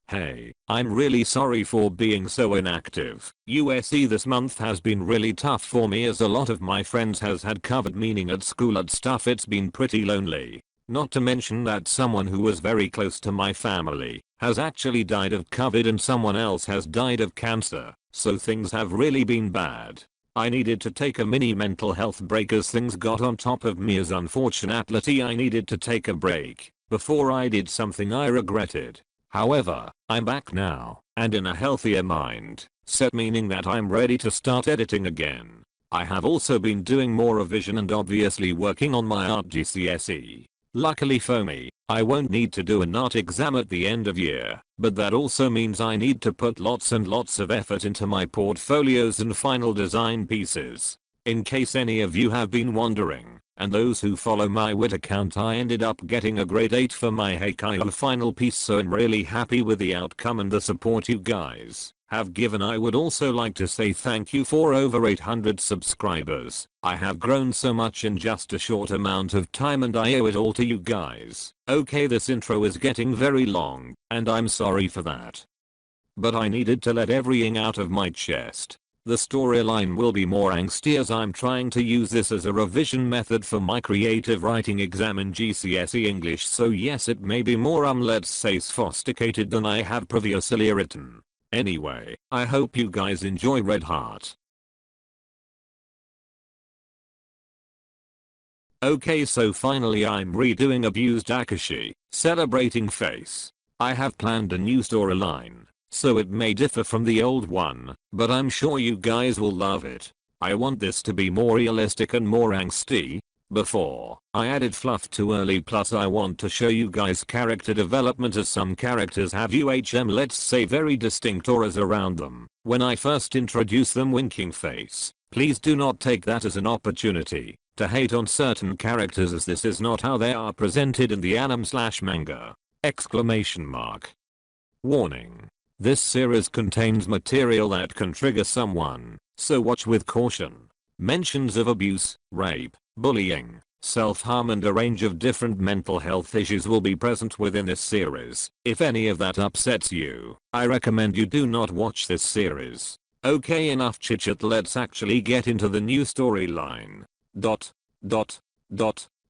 Hey, I'm really sorry for being so inactive. USE this month has been really tough for me as a lot of my friends has had COVID, meaning at school and stuff it's been pretty lonely. Not to mention that someone who was very close to my family has actually died of COVID and someone else has died of cancer, so things have really been bad. I needed to take a mini mental health break as things got on top of me, as unfortunately I needed to take a break before I did something I regretted. However, I'm back now, and in a healthier mind set, meaning that I'm ready to start editing again. I have also been doing more revision and obviously working on my art GCSE. Luckily for me, I won't need to do an art exam at the end of year, but that also means I need to put lots and lots of effort into my portfolios and final design pieces. In case any of you have been wondering, and those who follow my wit account, I ended up getting a grade 8 for my Heikaiwa final piece, so I'm really happy with the outcome and the support you guys have given. I would also like to say thank you for over 800 subscribers. I have grown so much in just a short amount of time and I owe it all to you guys. Okay, this intro is getting very long, and I'm sorry for that. But I needed to let everything out of my chest. The storyline will be more angsty as I'm trying to use this as a revision method for my creative writing exam in GCSE English, so yes, it may be more let's say sophisticated than I have previously written. Anyway, I hope you guys enjoy Red Heart. Okay, so finally I'm redoing Abused Akaashi, celebrating face. I have planned a new storyline, so it may differ from the old one, but I'm sure you guys will love it. I want this to be more realistic and more angsty. Before I added fluff too early, plus I want to show you guys character development, as some characters have let's say very distinct auras around them. When I first introduce them, winking face, please do not take that as an opportunity to hate on certain characters, as this is not how they are presented in the anime/manga. Exclamation mark. Warning. This series contains material that can trigger someone, so watch with caution. Mentions of abuse, rape, bullying, self-harm and a range of different mental health issues will be present within this series. If any of that upsets you, I recommend you do not watch this series. Okay, enough chit-chat, let's actually get into the new storyline.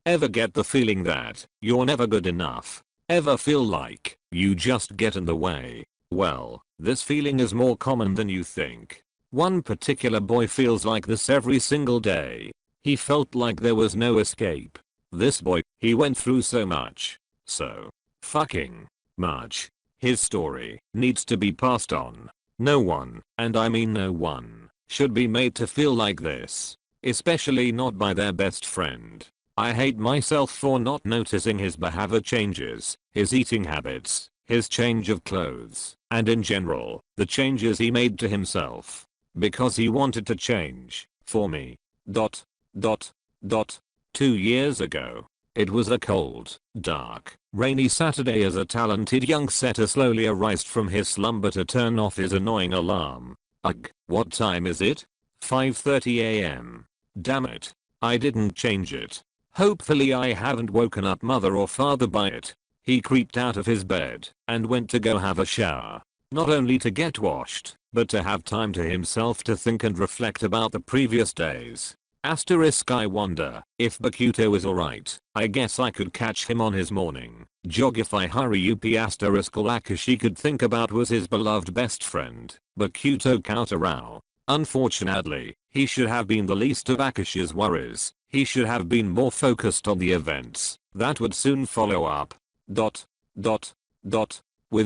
Ever get the feeling that you're never good enough? Ever feel like you just get in the way? Well, this feeling is more common than you think. One particular boy feels like this every single day. He felt like there was no escape. This boy, he went through so much. So fucking much. His story needs to be passed on. No one, and I mean no one, should be made to feel like this. Especially not by their best friend. I hate myself for not noticing his behavior changes, his eating habits, his change of clothes, and in general, the changes he made to himself. Because he wanted to change, for me. 2 years ago. It was a cold, dark, rainy Saturday as a talented young setter slowly arised from his slumber to turn off his annoying alarm. Ugh, what time is it? 5:30 AM. Damn it. I didn't change it. Hopefully I haven't woken up mother or father by it. He creeped out of his bed and went to go have a shower. Not only to get washed, but to have time to himself to think and reflect about the previous days. Asterisk, I wonder if Bokuto is alright. I guess I could catch him on his morning jog if I hurry up. Asterisk, all Akaashi could think about was his beloved best friend, Bokuto Kaotarao. Unfortunately, he should have been the least of Akaashi's worries. He should have been more focused on the events that would soon follow up. With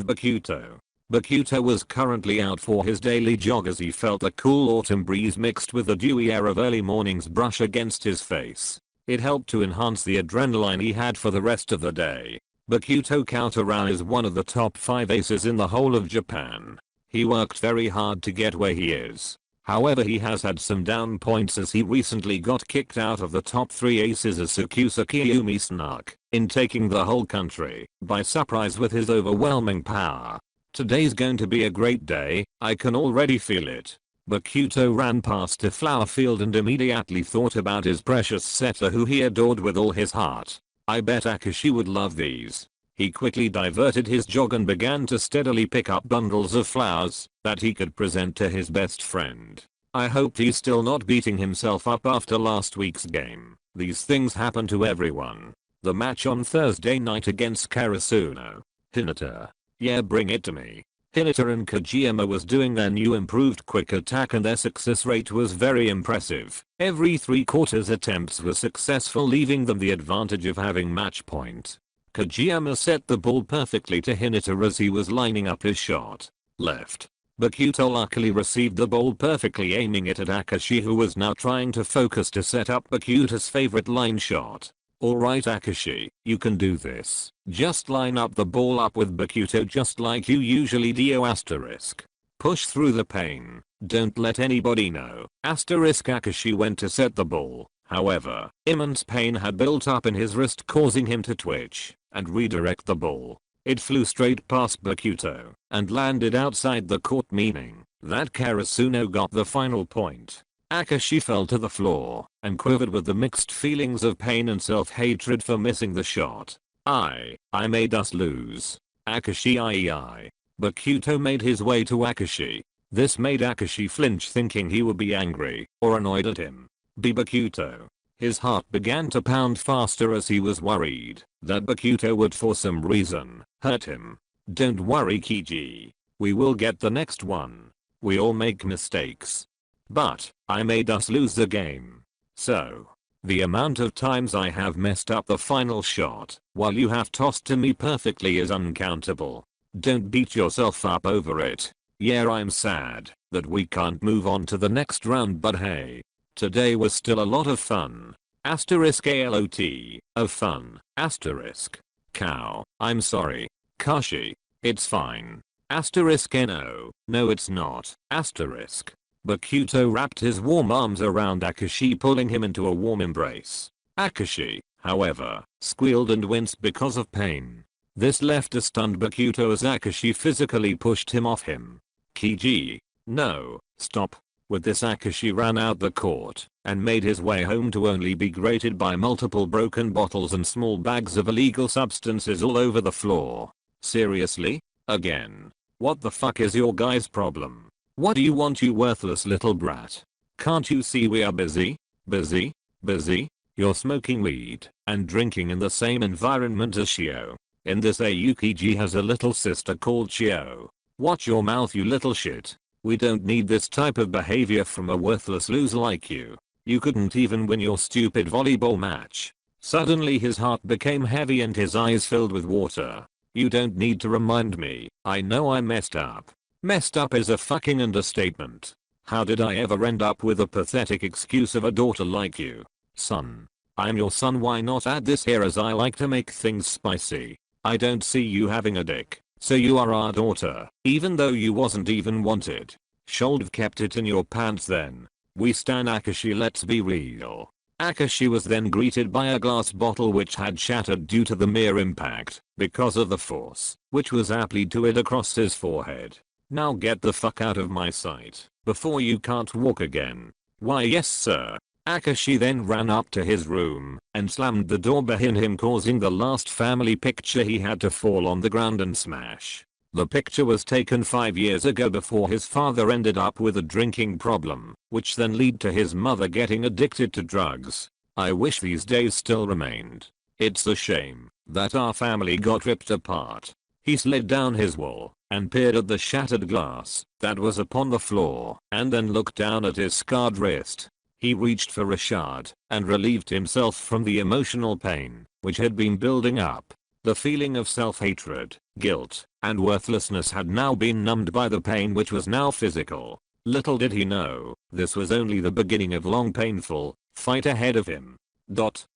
Bokuto. Bokuto was currently out for his daily jog as he felt a cool autumn breeze mixed with the dewy air of early morning's brush against his face. It helped to enhance the adrenaline he had for the rest of the day. Bokuto Kaotarao is one of the top 5 aces in the whole of Japan. He worked very hard to get where he is. However, he has had some down points as he recently got kicked out of the top 3 aces as Sakusa Kiyumi snuck in, taking the whole country by surprise with his overwhelming power. Today's going to be a great day, I can already feel it. Bokuto ran past a flower field and immediately thought about his precious setter who he adored with all his heart. I bet Akaashi would love these. He quickly diverted his jog and began to steadily pick up bundles of flowers that he could present to his best friend. I hope he's still not beating himself up after last week's game. These things happen to everyone. The match on Thursday night against Karasuno. Hinata. Yeah, bring it to me. Hinata and Kojima was doing their new improved quick attack and their success rate was very impressive. Every 3/4 attempts were successful, leaving them the advantage of having match point. Kojima set the ball perfectly to Hinata as he was lining up his shot. Left. Bokuto luckily received the ball perfectly, aiming it at Akaashi, who was now trying to focus to set up Bokuto's favorite line shot. Alright Akaashi, you can do this. Just line up the ball up with Bokuto just like you usually do asterisk. Push through the pain. Don't let anybody know. Asterisk. Akaashi went to set the ball. However, immense pain had built up in his wrist, causing him to twitch and redirect the ball. It flew straight past Bokuto and landed outside the court, meaning that Karasuno got the final point. Akaashi fell to the floor and quivered with the mixed feelings of pain and self-hatred for missing the shot. I made us lose. Akaashi. Bokuto made his way to Akaashi. This made Akaashi flinch, thinking he would be angry or annoyed at him. Bokuto. His heart began to pound faster as he was worried that Bokuto would for some reason hurt him. Don't worry Kiji. We will get the next one. We all make mistakes. But I made us lose the game. So the amount of times I have messed up the final shot while you have tossed to me perfectly is uncountable. Don't beat yourself up over it. Yeah, I'm sad that we can't move on to the next round, but hey. Today was still a lot of fun. Asterisk ALOT. Of fun. Asterisk. Cow. I'm sorry. Kashi. It's fine. Asterisk no. No it's not. Asterisk. Bokuto wrapped his warm arms around Akaashi, pulling him into a warm embrace. Akaashi, however, squealed and winced because of pain. This left a stunned Bokuto as Akaashi physically pushed him off him. Kiji. No. Stop. With this, Akaashi ran out the court and made his way home to only be greeted by multiple broken bottles and small bags of illegal substances all over the floor. Seriously? Again? What the fuck is your guy's problem? What do you want, you worthless little brat? Can't you see we are busy? Busy? Busy? You're smoking weed and drinking in the same environment as Shio. In this Ayukiji has a little sister called Shio. Watch your mouth, you little shit. We don't need this type of behavior from a worthless loser like you. You couldn't even win your stupid volleyball match. Suddenly his heart became heavy and his eyes filled with water. You don't need to remind me. I know I messed up. Messed up is a fucking understatement. How did I ever end up with a pathetic excuse of a daughter like you? Son. I'm your son, why not add this here, as I like to make things spicy. I don't see you having a dick. So you are our daughter, even though you wasn't even wanted. Should've kept it in your pants then. We stan Akaashi, let's be real. Akaashi was then greeted by a glass bottle which had shattered due to the mere impact because of the force, which was applied to it across his forehead. Now get the fuck out of my sight before you can't walk again. Why yes sir. Akaashi then ran up to his room and slammed the door behind him, causing the last family picture he had to fall on the ground and smash. The picture was taken 5 years ago before his father ended up with a drinking problem, which then led to his mother getting addicted to drugs. I wish these days still remained. It's a shame that our family got ripped apart. He slid down his wall and peered at the shattered glass that was upon the floor and then looked down at his scarred wrist. He reached for a shard and relieved himself from the emotional pain which had been building up. The feeling of self-hatred, guilt, and worthlessness had now been numbed by the pain which was now physical. Little did he know, this was only the beginning of long painful fight ahead of him. Back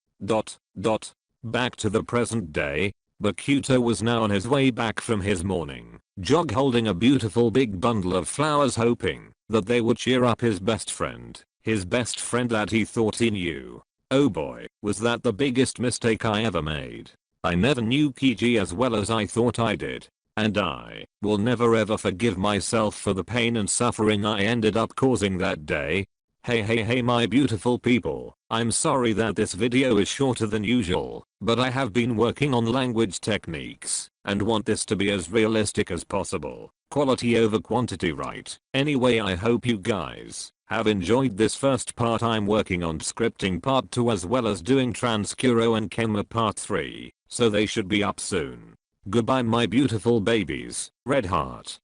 to the present day. Bokuto was now on his way back from his morning jog, holding a beautiful big bundle of flowers, hoping that they would cheer up his best friend that he thought he knew. Oh boy, was that the biggest mistake I ever made. I never knew Kiji as well as I thought I did. And I will never ever forgive myself for the pain and suffering I ended up causing that day. Hey my beautiful people, I'm sorry that this video is shorter than usual, but I have been working on language techniques and want this to be as realistic as possible. Quality over quantity, right? Anyway, I hope you guys have enjoyed this first part. I'm working on scripting part 2 as well as doing Transkuro and Kema part 3, so they should be up soon. Goodbye my beautiful babies. Red heart.